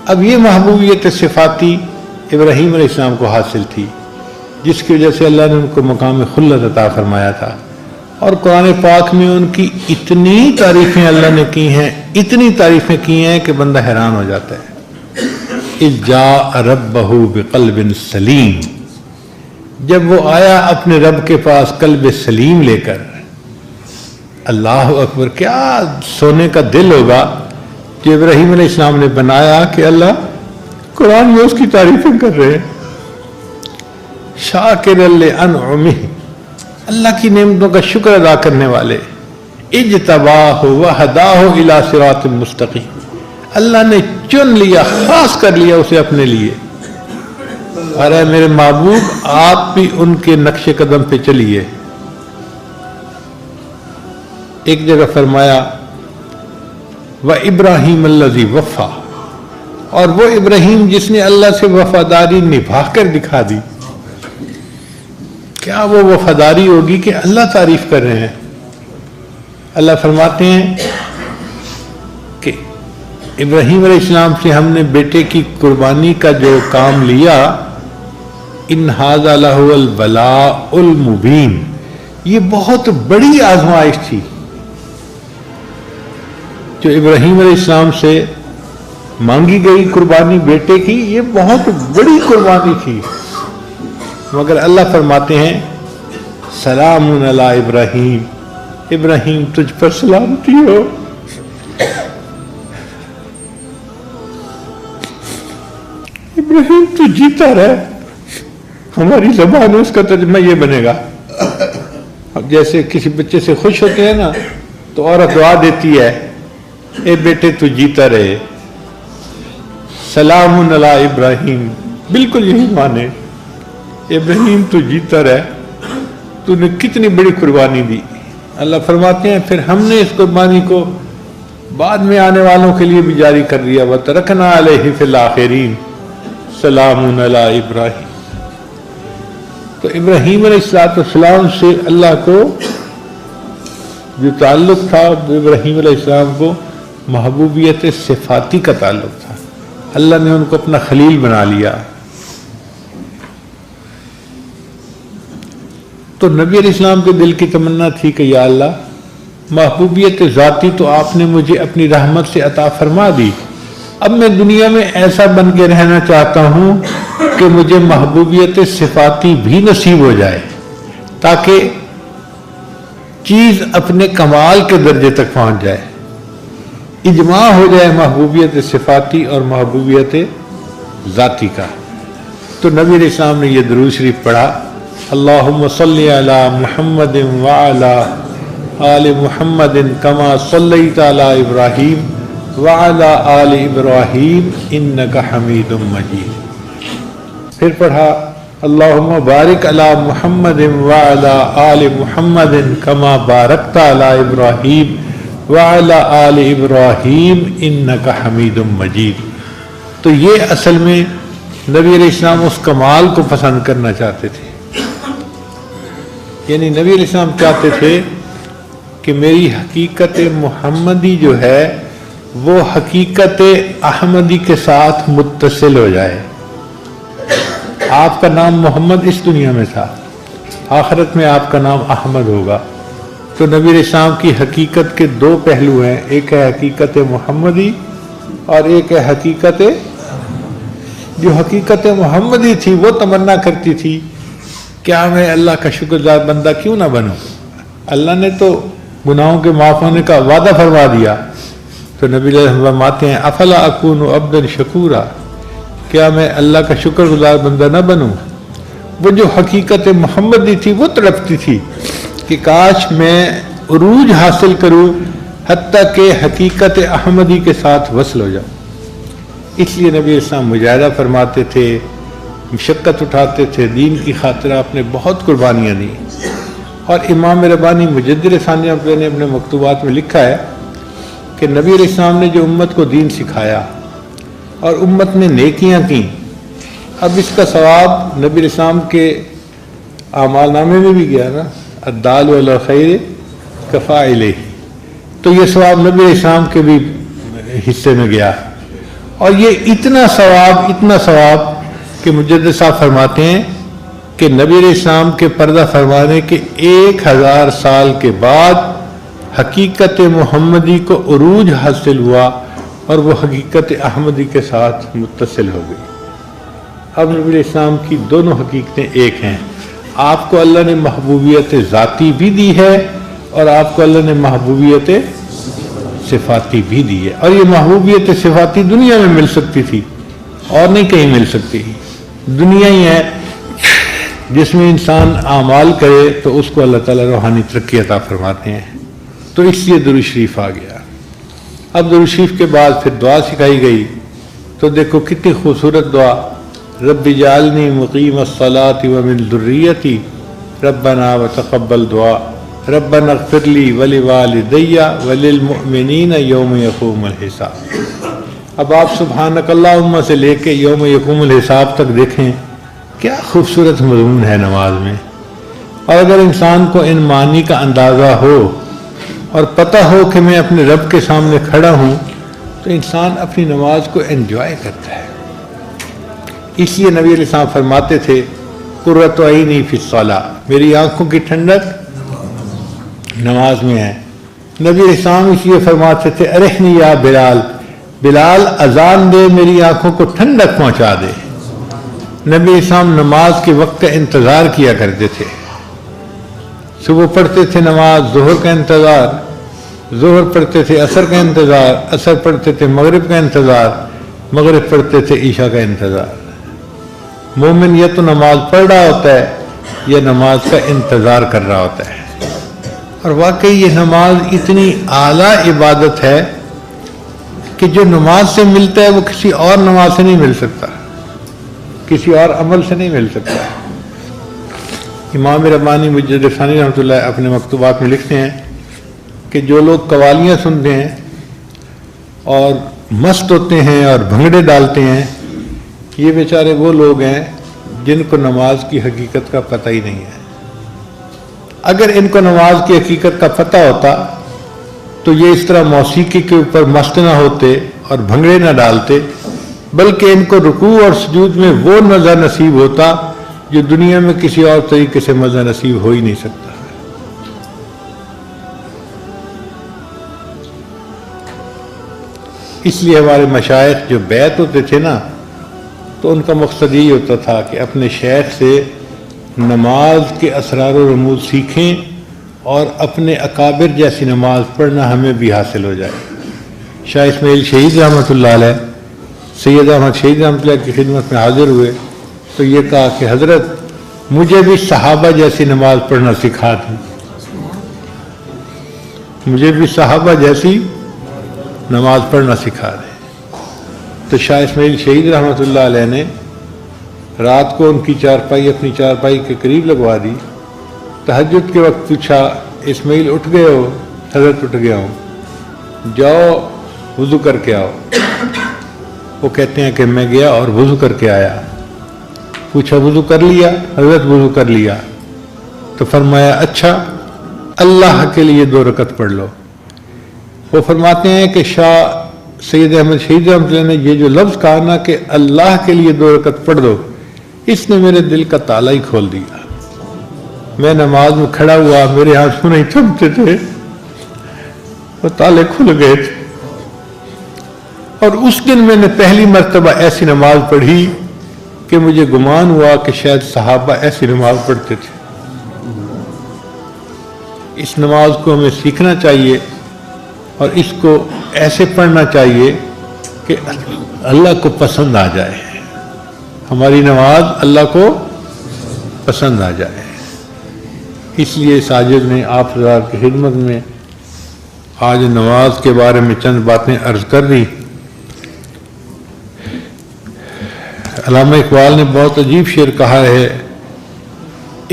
اب یہ محبوبیت صفاتی ابراہیم علیہ السلام کو حاصل تھی، جس کی وجہ سے اللہ نے ان کو مقام خلت عطا فرمایا تھا، اور قرآن پاک میں ان کی اتنی تعریفیں اللہ نے کی ہیں، اتنی تعریفیں کی ہیں کہ بندہ حیران ہو جاتا ہے۔ اذ جاء ربہ بقلب سلیم، جب وہ آیا اپنے رب کے پاس قلب سلیم لے کر، اللہ اکبر، کیا سونے کا دل ہوگا جو ابراہیم علیہ السلام نے بنایا کہ اللہ قرآن میں اس کی تعریفیں کر رہے ہیں۔ شاکر لانعمہ، اللہ کی نعمتوں کا شکر ادا کرنے والے، اجتباہ وہداہ الی صراط مستقیم، اللہ نے چن لیا، خاص کر لیا اسے اپنے لیے۔ ارے میرے محبوب، آپ بھی ان کے نقش قدم پہ چلیے۔ ایک جگہ فرمایا وَإِبْرَاهِيمَ الَّذِي وَفَّى، اور وہ ابراہیم جس نے اللہ سے وفاداری نبھا کر دکھا دی۔ کیا وہ وفاداری ہوگی کہ اللہ تعریف کر رہے ہیں؟ اللہ فرماتے ہیں کہ ابراہیم علیہ السلام سے ہم نے بیٹے کی قربانی کا جو کام لیا، ان ھذا لہو البلاء المبین، یہ بہت بڑی آزمائش تھی جو ابراہیم علیہ السلام سے مانگی گئی قربانی بیٹے کی، یہ بہت بڑی قربانی تھی، مگر اللہ فرماتے ہیں سلام علی ابراہیم، ابراہیم تجھ پر سلامتی ہو۔ ابراہیم تو جیتا رہے، ہماری زبان میں اس کا ترجمہ یہ بنے گا، اب جیسے کسی بچے سے خوش ہوتے ہیں نا تو عورت دعا دیتی ہے، اے بیٹے تو جیتا رہے، سلام علی ابراہیم، بالکل یہی مانے، ابراہیم تو جیتا رہے، تو نے کتنی بڑی قربانی دی۔ اللہ فرماتے ہیں پھر ہم نے اس قربانی کو بعد میں آنے والوں کے لیے بھی جاری کر دیا، وَتَرَكْنَا عَلَيْهِ فِي الْآخِرِينَ سلام علی ابراہیم۔ تو ابراہیم علیہ السلام سے اللہ کو جو تعلق تھا، ابراہیم علیہ السلام کو محبوبیت صفاتی کا تعلق تھا، اللہ نے ان کو اپنا خلیل بنا لیا۔ تو نبی علیہ السلام کے دل کی تمنا تھی کہ یا اللہ، محبوبیت ذاتی تو آپ نے مجھے اپنی رحمت سے عطا فرما دی، اب میں دنیا میں ایسا بن کے رہنا چاہتا ہوں کہ مجھے محبوبیت صفاتی بھی نصیب ہو جائے، تاکہ چیز اپنے کمال کے درجے تک پہنچ جائے، اجماع ہو جائے محبوبیت صفاتی اور محبوبیت ذاتی کا۔ تو نبی علیہ السلام نے یہ درود شریف پڑھا، اللہم صلی علی محمد وعلی آل محمد کما صلیت علی ابراہیم وعلی آل ابراہیم انک حمید مجید۔ پھر پڑھا اللہم بارک علی محمد وعلی آل محمد کما بارکت علی ابراہیم وعلی آل ابراہیم انک حمید مجید۔ تو یہ اصل میں نبی علیہ السلام اس کمال کو پسند کرنا چاہتے تھے، یعنی نبی علیہ السلام چاہتے تھے کہ میری حقیقت محمدی جو ہے وہ حقیقت احمدی کے ساتھ متصل ہو جائے۔ آپ کا نام محمد اس دنیا میں تھا، آخرت میں آپ کا نام احمد ہوگا۔ تو نبی علیہ السلام کی حقیقت کے دو پہلو ہیں، ایک ہے حقیقت محمدی اور ایک ہے حقیقت، جو حقیقت محمدی تھی وہ تمنا کرتی تھی کیا میں اللہ کا شکر گزار بندہ کیوں نہ بنوں، اللہ نے تو گناہوں کے معاف ہونے کا وعدہ فرما دیا۔ تو نبی علیہ السلام فرماتے ہیں افلا اکون عبدا شکورا، کیا میں اللہ کا شکر گزار بندہ نہ بنوں۔ وہ جو حقیقت محمدی تھی وہ تڑپتی تھی کہ کاش میں عروج حاصل کروں حتیٰ کہ حقیقت احمدی کے ساتھ وصل ہو جاؤں۔ اس لیے نبی اسلام مجاہدہ فرماتے تھے، مشقت اٹھاتے تھے، دین کی خاطر آپ نے بہت قربانیاں دی۔ اور امام ربانی مجدد ثانیہ نے اپنے مکتوبات میں لکھا ہے کہ نبی علیہ السلام نے جو امت کو دین سکھایا اور امت نے نیکیاں کی، اب اس کا ثواب نبی علیہ السلام کے اعمال نامے میں بھی گیا نا، الدال علی الخیر کفاعلہ، تو یہ ثواب نبی علیہ السلام کے بھی حصے میں گیا۔ اور یہ اتنا ثواب کہ مجدد صاحب فرماتے ہیں کہ نبی علیہ السلام کے پردہ فرمانے کے 1000 سال کے بعد حقیقت محمدی کو عروج حاصل ہوا اور وہ حقیقت احمدی کے ساتھ متصل ہو گئی۔ اب نبی علیہ السلام کی دونوں حقیقتیں ایک ہیں۔ آپ کو اللہ نے محبوبیت ذاتی بھی دی ہے اور آپ کو اللہ نے محبوبیت صفاتی بھی دی ہے، اور یہ محبوبیت صفاتی دنیا میں مل سکتی تھی اور نہیں کہیں مل سکتی۔ دنیا ہی ہے جس میں انسان اعمال کرے تو اس کو اللہ تعالیٰ روحانی ترقی عطا فرماتے ہیں، تو اس لیے درود شریف آ گیا۔ اب درود شریف کے بعد پھر دعا سکھائی گئی، تو دیکھو کتنی خوبصورت دعا، رب اجعلنی مقیم الصلاۃ ومن ذریتی ربنا وتقبل دعا ربنا اغفر لی ولوالدی وللمؤمنین یوم یقوم الحساب۔ اب آپ سبحانک اللہم سے لے کے یوم یقوم الحساب تک دیکھیں کیا خوبصورت مضمون ہے نماز میں۔ اور اگر انسان کو ان معنی کا اندازہ ہو اور پتہ ہو کہ میں اپنے رب کے سامنے کھڑا ہوں، تو انسان اپنی نماز کو انجوائے کرتا ہے۔ اس لیے نبی علیہ السلام فرماتے تھے قرۃ عینی فی الصلاۃ، میری آنکھوں کی ٹھنڈک نماز میں ہے۔ نبی علیہ السلام اس لیے فرماتے تھے ارحنی یا بلال، بلال اذان دے میری آنکھوں کو ٹھنڈک پہنچا دے۔ نبی اسلام نماز کے وقت کا انتظار کیا کرتے تھے، صبح پڑھتے تھے نماز، ظہر کا انتظار، ظہر پڑھتے تھے عصر کا انتظار، عصر پڑھتے تھے مغرب کا انتظار، مغرب پڑھتے تھے عشاء کا انتظار۔ مومن یا تو نماز پڑھ رہا ہوتا ہے یا نماز کا انتظار کر رہا ہوتا ہے۔ اور واقعی یہ نماز اتنی اعلیٰ عبادت ہے کہ جو نماز سے ملتا ہے وہ کسی اور نماز سے نہیں مل سکتا، کسی اور عمل سے نہیں مل سکتا۔ امام ربانی مجدد ثانی رحمۃ اللہ اپنے مکتوبات میں لکھتے ہیں کہ جو لوگ قوالیاں سنتے ہیں اور مست ہوتے ہیں اور بھنگڑے ڈالتے ہیں، یہ بیچارے وہ لوگ ہیں جن کو نماز کی حقیقت کا پتہ ہی نہیں ہے۔ اگر ان کو نماز کی حقیقت کا پتہ ہوتا تو یہ اس طرح موسیقی کے اوپر مست نہ ہوتے اور بھنگڑے نہ ڈالتے، بلکہ ان کو رکوع اور سجود میں وہ مزہ نصیب ہوتا جو دنیا میں کسی اور طریقے سے مزہ نصیب ہو ہی نہیں سکتا۔ اس لیے ہمارے مشائخ جو بیعت ہوتے تھے نا، تو ان کا مقصد یہی ہوتا تھا کہ اپنے شیخ سے نماز کے اسرار و رموز سیکھیں اور اپنے اکابر جیسی نماز پڑھنا ہمیں بھی حاصل ہو جائے۔ شاہ اسماعیل شہید رحمۃ اللہ علیہ سید احمد شہید رحمۃ اللہ کی خدمت میں حاضر ہوئے تو یہ کہا کہ حضرت مجھے بھی صحابہ جیسی نماز پڑھنا سکھا دیں، مجھے بھی صحابہ جیسی نماز پڑھنا سکھا دیں۔ تو شاہ اسماعیل شہید رحمۃ اللہ علیہ نے رات کو ان کی چارپائی اپنی چارپائی کے قریب لگوا دی، تہجد کے وقت پوچھا اسماعیل اٹھ گئے ہو؟ حضرت اٹھ گیا ہوں، جاؤ وضو کر کے آؤ۔ وہ کہتے ہیں کہ میں گیا اور وضو کر کے آیا۔ پوچھا وضو کر لیا؟ حضرت وضو کر لیا۔ تو فرمایا اچھا اللہ کے لیے 2 رکعت پڑھ لو۔ وہ فرماتے ہیں کہ شاہ سید احمد شہید رحمۃ اللہ نے یہ جو لفظ کہا نا کہ اللہ کے لیے 2 رکعت پڑھ دو، اس نے میرے دل کا تالا ہی کھول دیا۔ میں نماز میں کھڑا ہوا، میرے آنسو نہیں تھمتے تھے، وہ تالے کھل گئے تھے۔ اور اس دن میں نے پہلی مرتبہ ایسی نماز پڑھی کہ مجھے گمان ہوا کہ شاید صحابہ ایسی نماز پڑھتے تھے۔ اس نماز کو ہمیں سیکھنا چاہیے اور اس کو ایسے پڑھنا چاہیے کہ اللہ کو پسند آ جائے، ہماری نماز اللہ کو پسند آ جائے۔ اس لیے ساجد نے آپ حضرات کی خدمت میں آج نماز کے بارے میں چند باتیں عرض کر دی۔ علامہ اقبال نے بہت عجیب شعر کہا ہے،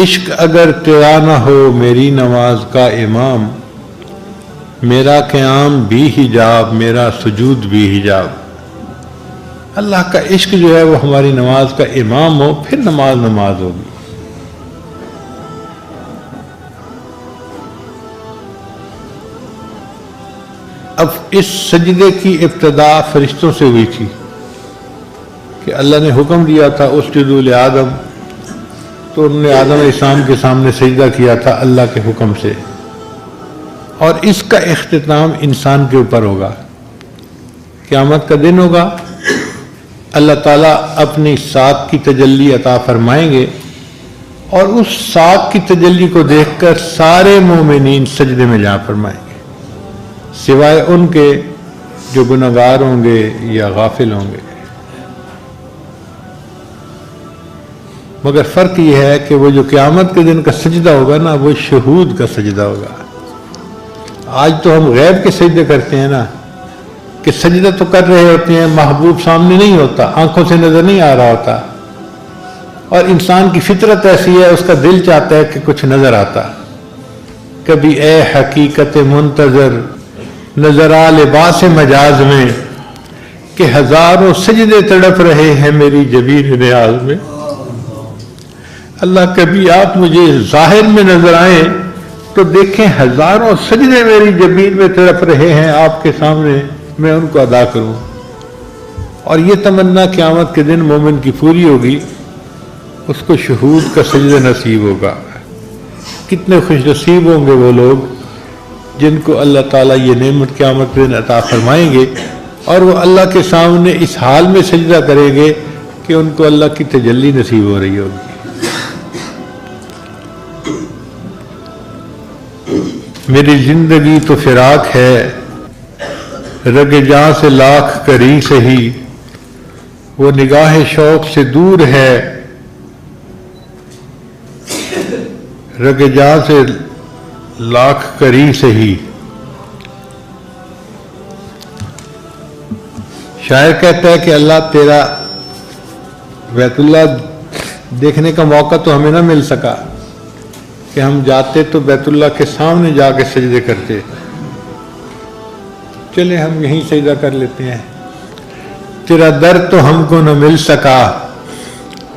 عشق اگر تیرا نہ ہو میری نماز کا امام، میرا قیام بھی حجاب میرا سجود بھی حجاب۔ اللہ کا عشق جو ہے وہ ہماری نماز کا امام ہو، پھر نماز نماز ہوگی۔ اب اس سجدے کی ابتدا فرشتوں سے ہوئی تھی، کہ اللہ نے حکم دیا تھا اسجدوا لآدم، تو انہوں نے آدم علیہ السلام کے سامنے سجدہ کیا تھا اللہ کے حکم سے، اور اس کا اختتام انسان کے اوپر ہوگا۔ قیامت کا دن ہوگا، اللہ تعالیٰ اپنی ساتھ کی تجلی عطا فرمائیں گے، اور اس ساتھ کی تجلی کو دیکھ کر سارے مومنین سجدے میں جا فرمائیں گے، سوائے ان کے جو گنہگار ہوں گے یا غافل ہوں گے۔ مگر فرق یہ ہے کہ وہ جو قیامت کے دن کا سجدہ ہوگا نا، وہ شہود کا سجدہ ہوگا۔ آج تو ہم غیب کے سجدے کرتے ہیں نا، کہ سجدہ تو کر رہے ہوتے ہیں، محبوب سامنے نہیں ہوتا، آنکھوں سے نظر نہیں آ رہا ہوتا، اور انسان کی فطرت ایسی ہے، اس کا دل چاہتا ہے کہ کچھ نظر آتا۔ کبھی اے حقیقت منتظر نظر آ لباس مجاز میں، کہ ہزاروں سجدے تڑپ رہے ہیں میری جبین نیاز میں۔ اللہ کبھی آپ مجھے ظاہر میں نظر آئیں تو دیکھیں ہزاروں سجدے میری جبین میں تڑپ رہے ہیں آپ کے سامنے، میں ان کو ادا کروں۔ اور یہ تمنا قیامت کے دن مومن کی پوری ہوگی، اس کو شہود کا سجدہ نصیب ہوگا۔ کتنے خوش نصیب ہوں گے وہ لوگ جن کو اللہ تعالیٰ یہ نعمت قیامت کے دن عطا فرمائیں گے، اور وہ اللہ کے سامنے اس حال میں سجدہ کریں گے کہ ان کو اللہ کی تجلی نصیب ہو رہی ہوگی۔ میری زندگی تو فراق ہے، رگ جاں سے لاکھ کری سہی، وہ نگاہ شوق سے دور ہے، رگ جاں سے لاکھ کری سہی۔ شاعر کہتا ہے کہ اللہ تیرا بیت اللہ دیکھنے کا موقع تو ہمیں نہ مل سکا، کہ ہم جاتے تو بیت اللہ کے سامنے جا کے سجدے کرتے، چلے ہم یہیں سجدہ کر لیتے ہیں۔ تیرا در تو ہم کو نہ مل سکا،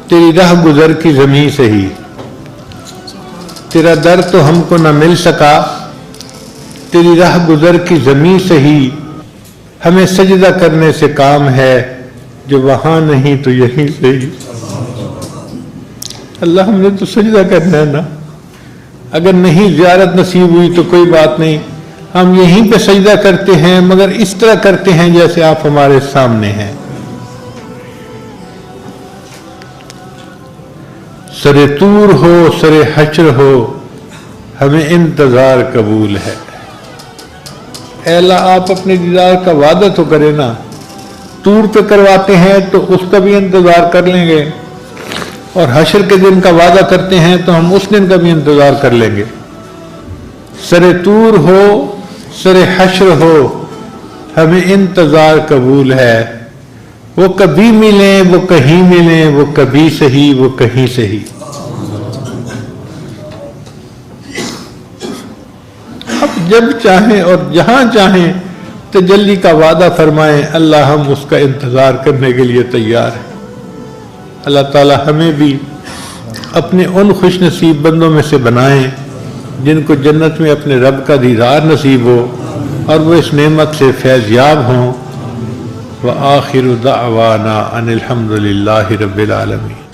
تیری راہ گزر کی زمین سے ہی، تیرا در تو ہم کو نہ مل سکا، تیری راہ گزر کی زمین سے ہی، ہمیں سجدہ کرنے سے کام ہے، جو وہاں نہیں تو یہیں سے ہی۔ اللہ ہم نے تو سجدہ کرنا ہے نا، اگر نہیں زیارت نصیب ہوئی تو کوئی بات نہیں، ہم یہیں پہ سجدہ کرتے ہیں، مگر اس طرح کرتے ہیں جیسے آپ ہمارے سامنے ہیں۔ سر طور ہو سر حشر ہو، ہمیں انتظار قبول ہے۔ اے اللہ آپ اپنے دیدار کا وعدہ تو کرے نا، طور پہ کرواتے ہیں تو اس کا بھی انتظار کر لیں گے، اور حشر کے دن کا وعدہ کرتے ہیں تو ہم اس دن کا بھی انتظار کر لیں گے۔ سر طور ہو سر حشر ہو، ہمیں انتظار قبول ہے۔ وہ کبھی ملیں وہ کہیں ملیں، وہ کبھی صحیح وہ کہیں صحیح۔ اب جب چاہیں اور جہاں چاہیں تجلی کا وعدہ فرمائیں، اللہ ہم اس کا انتظار کرنے کے لیے تیار ہیں۔ اللہ تعالی ہمیں بھی اپنے ان خوش نصیب بندوں میں سے بنائیں جن کو جنت میں اپنے رب کا دیدار نصیب ہو، اور وہ اس نعمت سے فیض یاب ہوں۔ وآخر دعوانا ان الحمد للہ رب العالمین۔